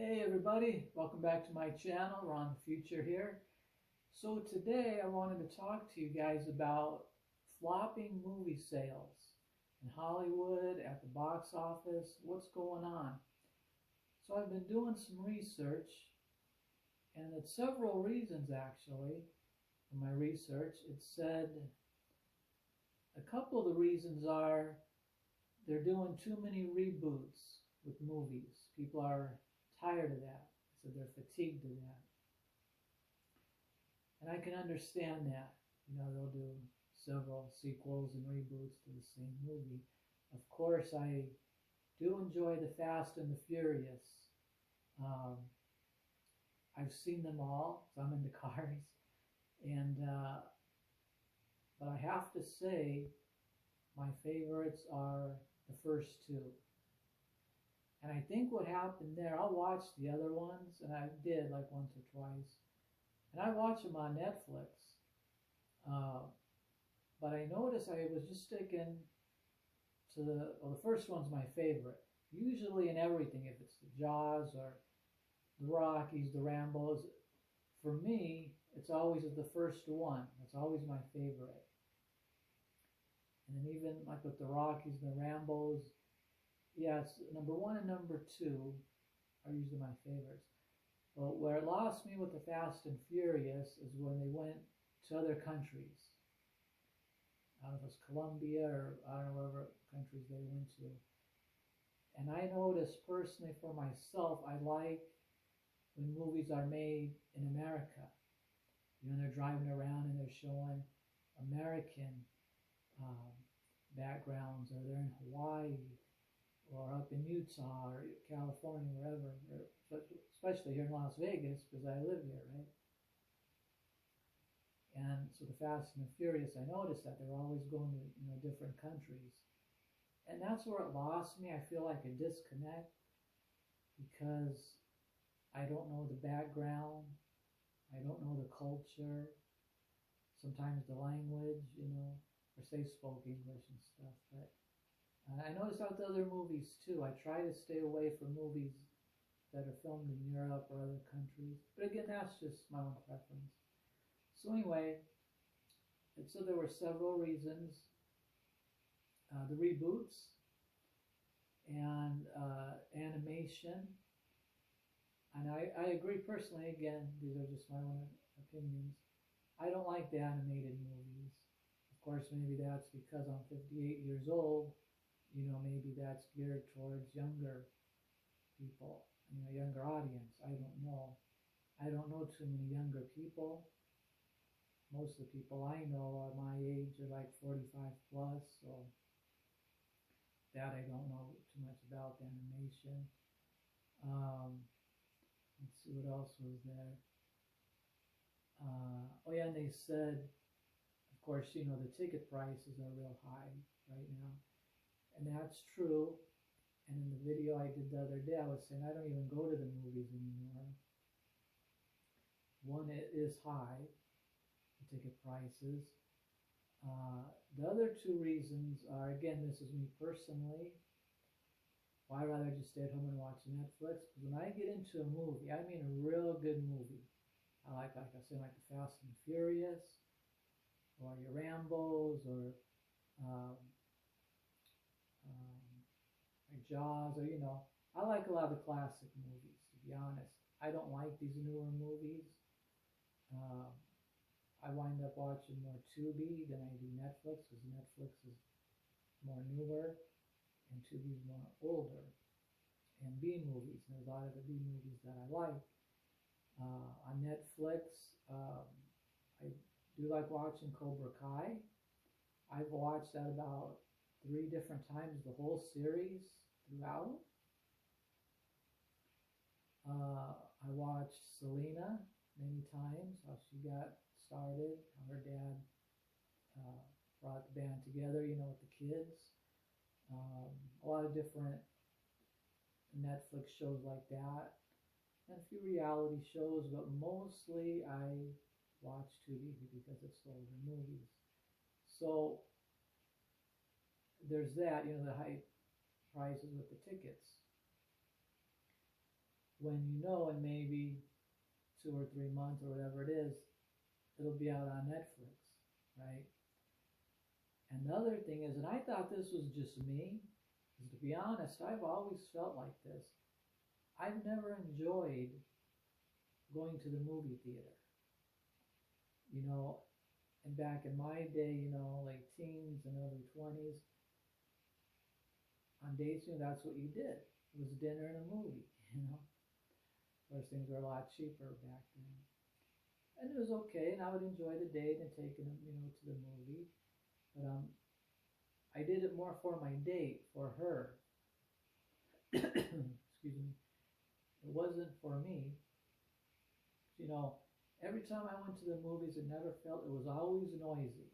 Hey everybody, welcome back to my channel, Ron the Future here. So today I wanted to talk to you guys about flopping movie sales in Hollywood, at the box office, what's going on. So I've been doing some research, and it's several reasons actually for my research. It said a couple of the reasons are they're doing too many reboots with movies. People are tired of that. So they're fatigued of that. And I can understand that. They'll do several sequels and reboots to the same movie. Of course, I do enjoy the Fast and the Furious. Um, I've seen them all, so I'm into cars. And but I have to say, my favorites are the first two. And I think what happened there, I'll watch the other ones, and I did like once or twice. And I watch them on Netflix. Uh, but I noticed I was just sticking to the first one's my favorite. Usually in everything, if it's the Jaws or the Rockies, the Rambos, for me, it's always the first one. It's always my favorite. And then even like with the Rockies and the Rambos, yeah, it's number one and number two are usually my favorites. But where it lost me with the Fast and Furious is when they went to other countries. I don't know if it's Colombia or I don't know whatever countries they went to. And I noticed personally for myself, I like when movies are made in America. They're driving around and they're showing American um, backgrounds, or they're in Hawaii, or up in Utah or California, wherever, especially here in Las Vegas because I live here, right? And so the Fast and the Furious, I noticed that they're always going to different countries, and that's where it lost me. I feel like a disconnect because I don't know the background, I don't know the culture, sometimes the language, or say spoke English and stuff, but. And I noticed out the other movies too. I try to stay away from movies that are filmed in Europe or other countries. But again, that's just my own preference. So anyway, so there were several reasons. The reboots and animation. And I agree personally, again, these are just my own opinions. I don't like the animated movies. Of course, maybe that's because I'm 58 years old. Maybe that's geared towards younger people, younger audience. I don't know. I don't know too many younger people. Most of the people I know are my age, are like 45 plus, so that I don't know too much about the animation. Let's see what else was there. Oh yeah, and they said, of course, the ticket prices are real high right now. And that's true. And in the video I did the other day, I was saying I don't even go to the movies anymore. One, it is high, the ticket prices. The other two reasons are, again, this is me personally. Why rather just stay at home and watch Netflix? Because when I get into a movie, I mean a real good movie. Like I said, like the Fast and Furious, or your Rambos, or um, like Jaws, or I like a lot of the classic movies, to be honest. I don't like these newer movies. I wind up watching more Tubi than I do Netflix, because Netflix is more newer and Tubi is more older. And B movies, and there's a lot of the B movies that I like. On Netflix, I do like watching Cobra Kai. I've watched that about 3 different times, the whole series throughout. I watched Selena many times, how she got started, how her dad brought the band together, with the kids. A lot of different Netflix shows like that, and a few reality shows, but mostly I watch Tubi because it's older movies. So there's that, the high prices with the tickets. when you know in maybe 2 or 3 months or whatever it is, it'll be out on Netflix, right? And the other thing is, and I thought this was just me, because to be honest, I've always felt like this. I've never enjoyed going to the movie theater. You know, and back in my day, late teens and early 20s, on dates, that's what you did. It was dinner and a movie, you know. Of course, things were a lot cheaper back then. And it was okay, and I would enjoy the date and taking them, to the movie. But I did it more for my date, for her. Excuse me. It wasn't for me. You know, every time I went to the movies, it never felt, it was always noisy.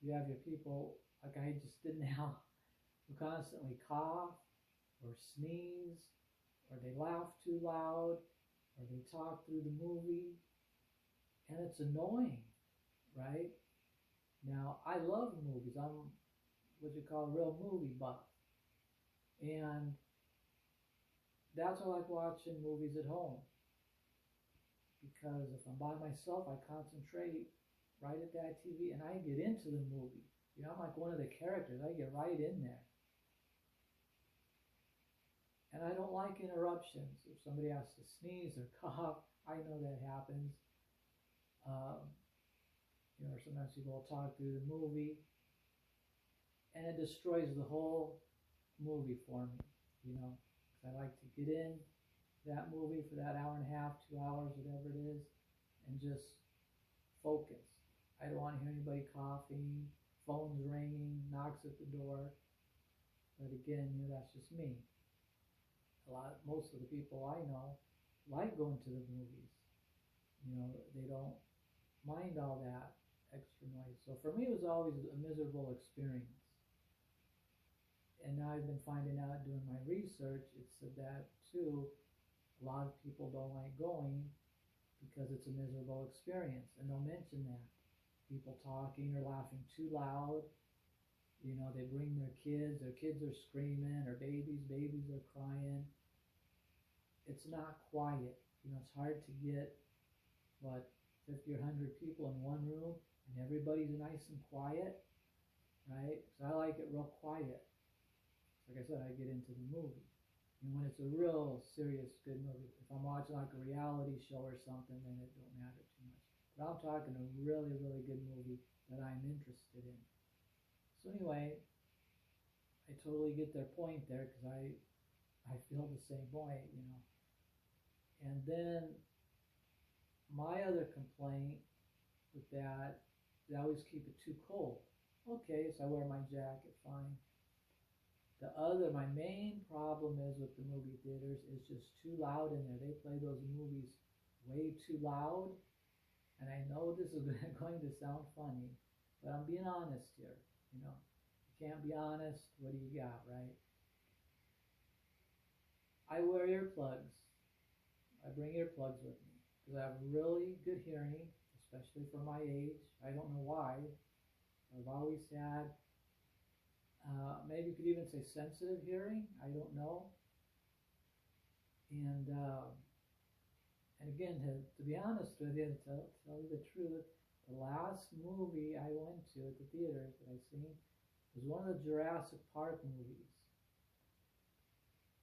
You have your people, like I just did now, who constantly cough or sneeze, or they laugh too loud, or they talk through the movie, and it's annoying, right? Now, I love movies. I'm what you call a real movie buff. And that's why I like watching movies at home. Because if I'm by myself, I concentrate right at that TV and I get into the movie. I'm like one of the characters. I get right in there. And I don't like interruptions. If somebody has to sneeze or cough, I know that happens. Or sometimes people will talk through the movie. And it destroys the whole movie for me, because I like to get in that movie for that hour and a half, 2 hours, whatever it is, and just focus. I don't want to hear anybody coughing, phones ringing, knocks at the door. But again, that's just me. Most of the people I know like going to the movies. They don't mind all that extra noise. So for me, it was always a miserable experience. And now I've been finding out doing my research, it said that too, a lot of people don't like going because it's a miserable experience. And they'll mention that. People talking or laughing too loud. They bring their kids are screaming, or babies are crying. It's not quiet. It's hard to get, 50 or 100 people in one room and everybody's nice and quiet, right? So I like it real quiet. Like I said, I get into the movie. And when it's a real serious, good movie, if I'm watching like a reality show or something, then it don't matter too much. But I'm talking a really, really good movie that I'm interested in. So anyway, I totally get their point there because I feel the same way, And then my other complaint with that is I always keep it too cold. Okay, so I wear my jacket, fine. My main problem is with the movie theaters is just too loud in there. They play those movies way too loud. And I know this is going to sound funny, but I'm being honest here. You can't be honest. What do you got, right? I wear earplugs. I bring earplugs with me because I have really good hearing, especially for my age. I don't know why. I've always had maybe you could even say sensitive hearing. I don't know. And again, to be honest with you, to tell you the truth, the last movie I went to at the theaters that I've seen was one of the Jurassic Park movies.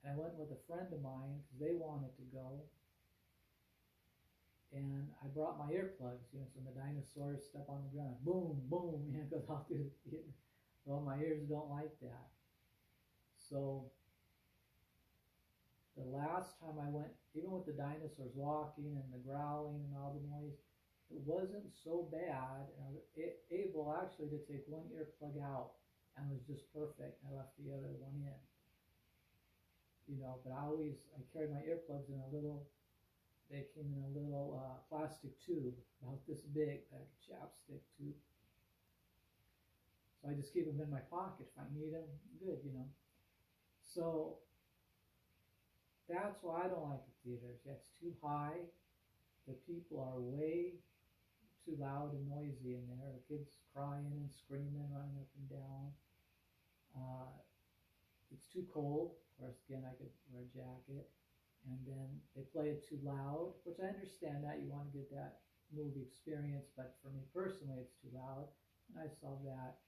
And I went with a friend of mine because they wanted to go. And I brought my earplugs, so when the dinosaurs step on the ground, boom, boom, it goes all through the theater. Well, my ears don't like that. So the last time I went, even with the dinosaurs walking and the growling and all the noise, it wasn't so bad. And I was able actually to take one earplug out, and it was just perfect. I left the other one in. But I carried my earplugs in they came in a little plastic tube, about this big, like a chapstick tube. So I just keep them in my pocket. If I need them, good, So that's why I don't like the theaters. It's too high. The people are way too loud and noisy in there. The kids crying and screaming, running up and down. It's too cold. Of course, again, I could wear a jacket. and then they play it too loud, which I understand that you want to get that movie experience, but for me personally, it's too loud, and I saw that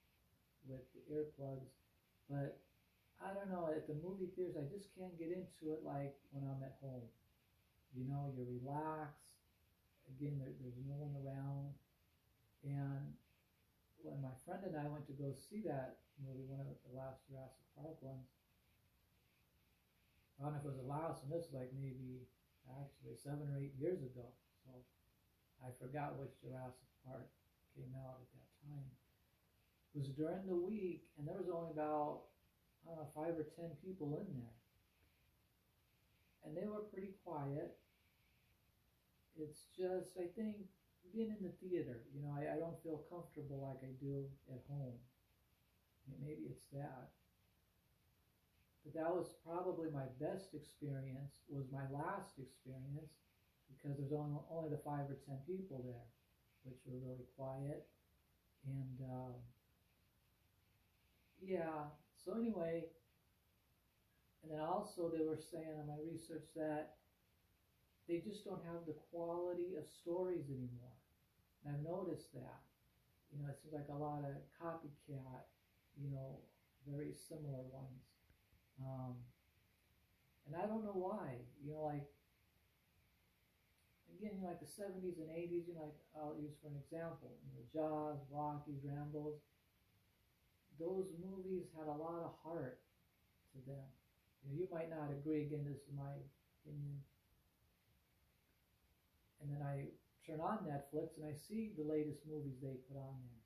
with the earplugs. But I don't know, at the movie theaters, I just can't get into it like when I'm at home. You know, you're relaxed. Again, there's no one around. And when my friend and I went to go see that movie, one of the last Jurassic Park ones, I don't know if it was the last one, this was like maybe actually 7 or 8 years ago. So I forgot which Jurassic Park came out at that time. It was during the week, and there was only about, I don't know, 5 or 10 people in there. And they were pretty quiet. It's just, I think, being in the theater, you know, I don't feel comfortable like I do at home. Maybe it's that. But that was probably my best experience, was my last experience, because there's only the 5 or 10 people there, which were really quiet. And yeah, so anyway, and then also they were saying in my research that they just don't have the quality of stories anymore. And I've noticed that. You know, it seems like a lot of copycat, you know, very similar ones. Um, and I don't know why. You know, like, again, you know, like the 70s and 80s, you know, like I'll use for an example, you know, Jaws, Rockies, Rambos, those movies had a lot of heart to them. You know, you might not agree, again, this is my opinion. And then I turn on Netflix and I see the latest movies they put on there.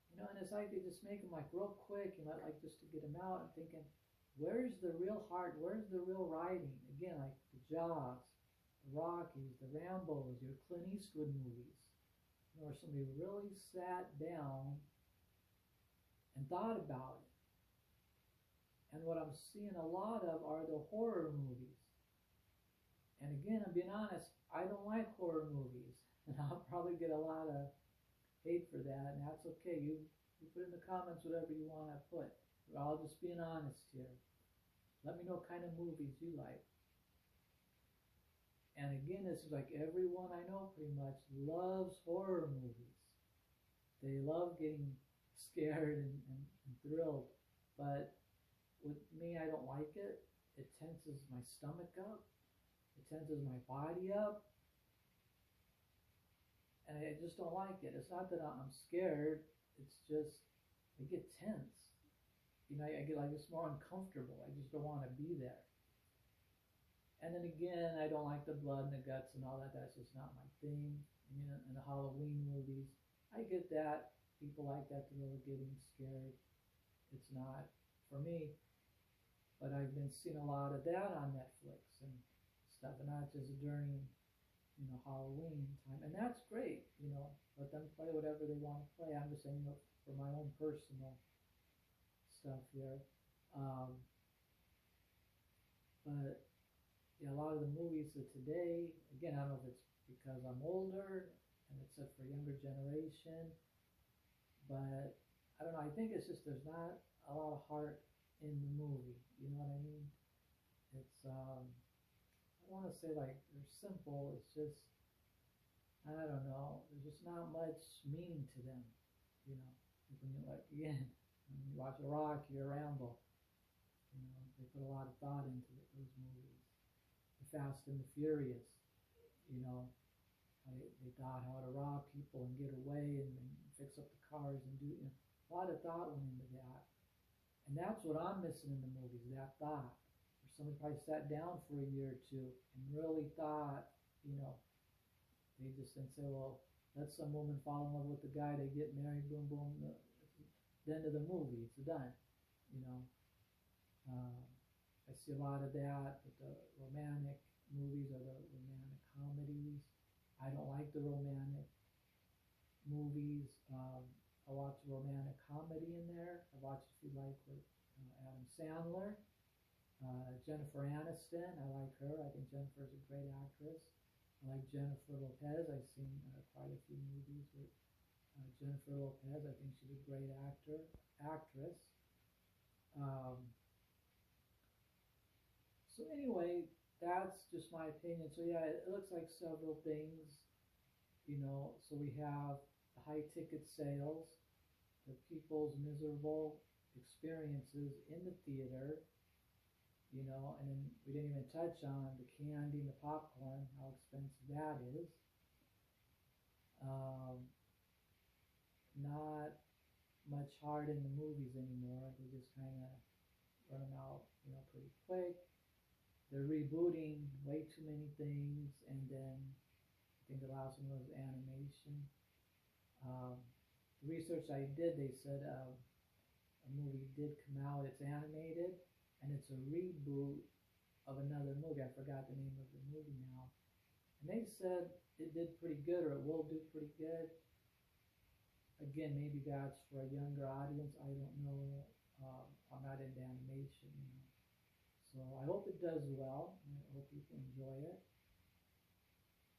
You know, and it's like they just make them like real quick and like just to get them out. I'm thinking, where's the real heart? Where's the real writing? Again, like the Jaws, the Rockies, the Rambos, your Clint Eastwood movies. You know, where somebody really sat down and thought about it. And what I'm seeing a lot of are the horror movies. And again, I'm being honest, I don't like horror movies. And I'll probably get a lot of hate for that, and that's okay. You put in the comments whatever you want to put. I'll just being honest here. Let me know what kind of movies you like. And again, this is like everyone I know pretty much loves horror movies. They love getting scared and thrilled. But with me, I don't like it. It tenses my stomach up. It tenses my body up. And I just don't like it. It's not that I'm scared. It's just, I get tense. You know, I get like it's more uncomfortable. I just don't want to be there. And then again, I don't like the blood and the guts and all that. That's just not my thing. You know, and the Halloween movies, I get that. People like that, they're really getting scared. It's not for me. But I've been seeing a lot of that on Netflix and stuff, and not just during, you know, Halloween time. And that's great, you know, let them play whatever they want to play. I'm just saying, you know, for my own personal stuff here. But yeah, a lot of the movies of today, again, I don't know if it's because I'm older and it's set for a younger generation, but I don't know, I think it's just there's not a lot of heart in the movie. You know what I mean? It's I don't want to say like they're simple, it's just, I don't know, there's just not much meaning to them, you know. Like when you, like, again, when you watch a Rocky or Rambo, you know, they put a lot of thought into those movies. The Fast and the Furious, you know, they thought how to rob people and get away and fix up the cars and do, you know, a lot of thought went into that. And that's what I'm missing in the movies, that thought. Or somebody probably sat down for a year or two and really thought, you know, they just didn't say, well, let some woman fall in love with the guy, they get married, boom, boom, the end of the movie, it's done, you know. I see a lot of that with the romantic movies or the romantic comedies. I don't like the romantic movies. I watch a romantic comedy in there. I watched, if you like, with Adam Sandler. Jennifer Aniston, I like her. I think Jennifer's a great actress. I like Jennifer Lopez. I've seen quite a few movies with Jennifer Lopez. I think she's a great actress. So anyway, that's just my opinion. So yeah, it looks like several things, so we have the high ticket sales, the people's miserable experiences in the theater, and then we didn't even touch on the candy and the popcorn, how expensive that is. Um, Not much heart in the movies anymore. They just kind of run them out, pretty quick. They're rebooting way too many things, and then I think the last one was animation. Um, the research I did, they said a movie did come out. It's animated, and it's a reboot of another movie. I forgot the name of the movie now. And they said it did pretty good, or it will do pretty good. Again, maybe that's for a younger audience. I don't know. I'm not into animation. So I hope it does well. I hope people enjoy it.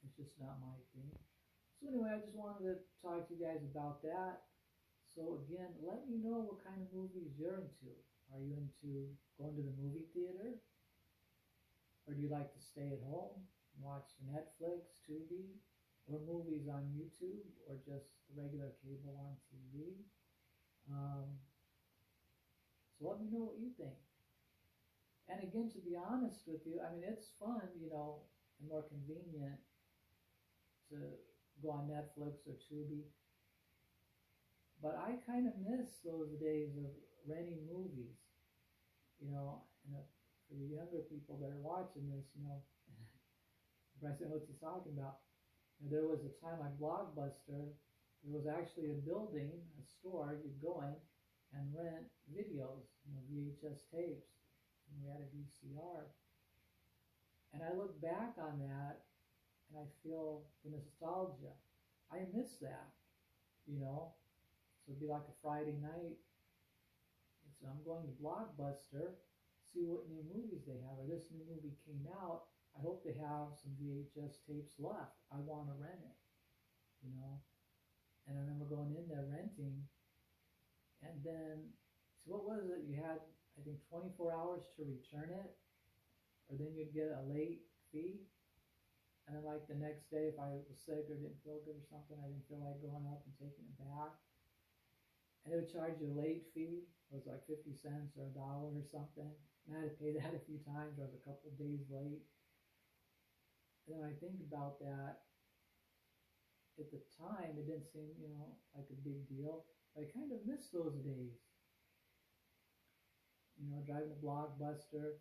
It's just not my thing. So anyway, I just wanted to talk to you guys about that. So again, let me know what kind of movies you're into. Are you into going to the movie theater? Or do you like to stay at home and watch Netflix, Tubi, or movies on YouTube, or just regular cable on TV? Um, so let me know what you think. And again, to be honest with you, I mean, it's fun, and more convenient to go on Netflix or Tubi. But I kind of miss those days of renting movies, and for the younger people that are watching this, Bryson, what's he talking about? There was a time on Blockbuster, there was actually a building, a store, you'd go in and rent videos, VHS tapes, and we had a VCR. And I look back on that and I feel the nostalgia. I miss that, So it'd be like a Friday night. And so I'm going to Blockbuster, see what new movies they have. Or this new movie came out. I hope they have some VHS tapes left. I want to rent it, And I remember going in there renting, and then, so what was it? You had, I think, 24 hours to return it, or then you'd get a late fee. And then like the next day, if I was sick or didn't feel good or something, I didn't feel like going up and taking it back. And it would charge you a late fee. It was like 50 cents or $1 or something. And I had to pay that a few times. I was a couple of days late. And then I think about that. At the time, it didn't seem, like a big deal. But I kind of miss those days. Driving to Blockbuster,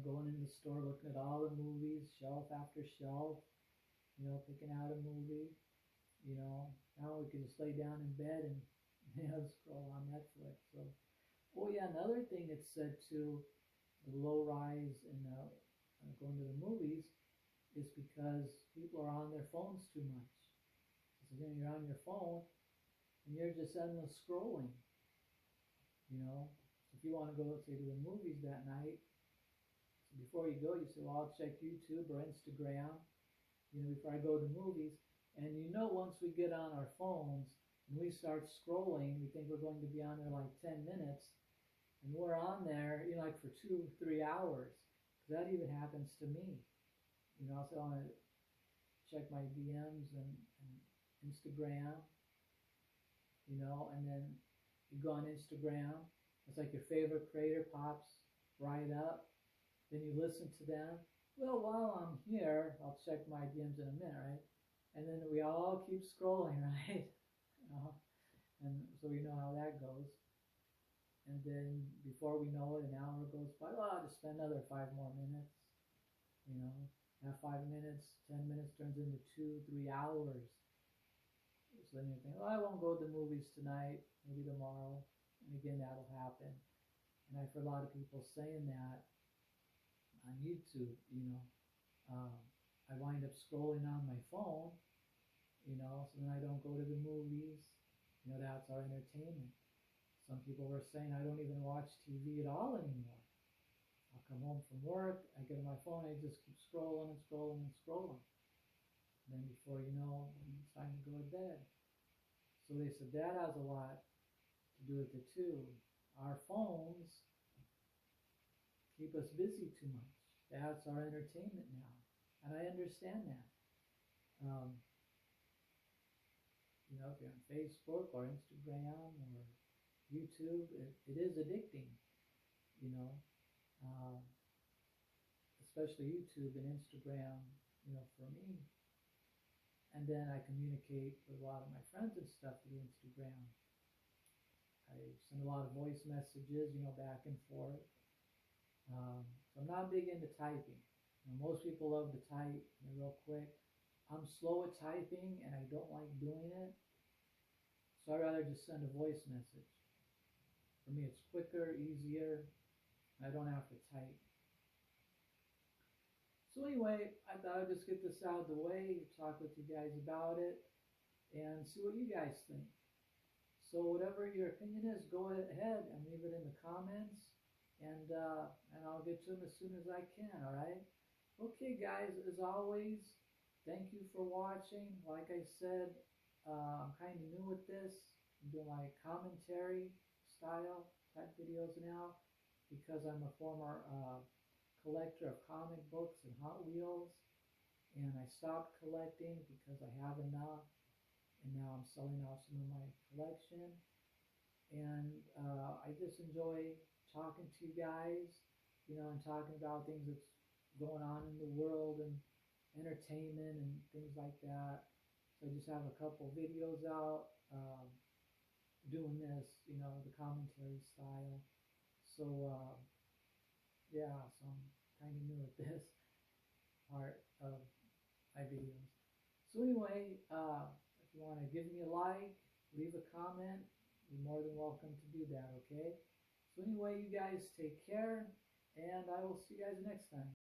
going in the store, looking at all the movies, shelf after shelf, picking out a movie. Now we can just lay down in bed and scroll on Netflix. So, oh yeah, another thing it said too, the low rise in going to the movies is because people are on their phones too much. So then you're on your phone and you're just endless scrolling. So if you want to go, say, to the movies that night, so before you go, you say, well, I'll check YouTube or Instagram, before I go to movies. And once we get on our phones and we start scrolling, we think we're going to be on there like 10 minutes, and we're on there, like for 2-3 hours. That even happens to me. So I want to check my DMs and Instagram, and then you go on Instagram, it's like your favorite creator pops right up, then you listen to them. Well, while I'm here, I'll check my DMs in a minute, right? And then we all keep scrolling, right? And so we know how that goes. And then before we know it, an hour goes by. Well, I'll just spend another 5 more minutes. That 5 minutes, 10 minutes turns into 2-3 hours. So then you think, I won't go to the movies tonight, maybe tomorrow. And again, that'll happen. And I've heard a lot of people saying that on YouTube, I wind up scrolling on my phone, so then I don't go to the movies. That's our entertainment. Some people were saying I don't even watch TV at all anymore. I'll come home from work, I get on my phone, I just keep scrolling and scrolling and scrolling. And then before you know, it's time to go to bed. So they said that has a lot to do with it too. Our phones keep us busy too much. That's our entertainment now. And I understand that. Um, if you're on Facebook or Instagram or YouTube, it is addicting, you know, uh, especially YouTube and Instagram, for me. And then I communicate with a lot of my friends and stuff through Instagram. I send a lot of voice messages, back and forth. So I'm not big into typing. Most people love to type real quick. I'm slow at typing and I don't like doing it. So I'd rather just send a voice message. For me, it's quicker, easier. I don't have to type. So anyway, I thought I'd just get this out of the way, talk with you guys about it, and see what you guys think. So whatever your opinion is, go ahead and leave it in the comments, and I'll get to them as soon as I can. All right. Okay, guys. As always, thank you for watching. Like I said, I'm kind of new with this. I'm doing my commentary style type videos now because I'm a former collector of comic books and Hot Wheels, and I stopped collecting because I have enough, and now I'm selling off some of my collection. And I just enjoy talking to you guys, and talking about things that's going on in the world and entertainment and things like that. So I just have a couple videos out doing this, the commentary style. So yeah, so I'm kind of new at this part of my videos. So anyway, if you want to give me a like, leave a comment, you're more than welcome to do that, okay? So anyway, you guys take care, and I will see you guys next time.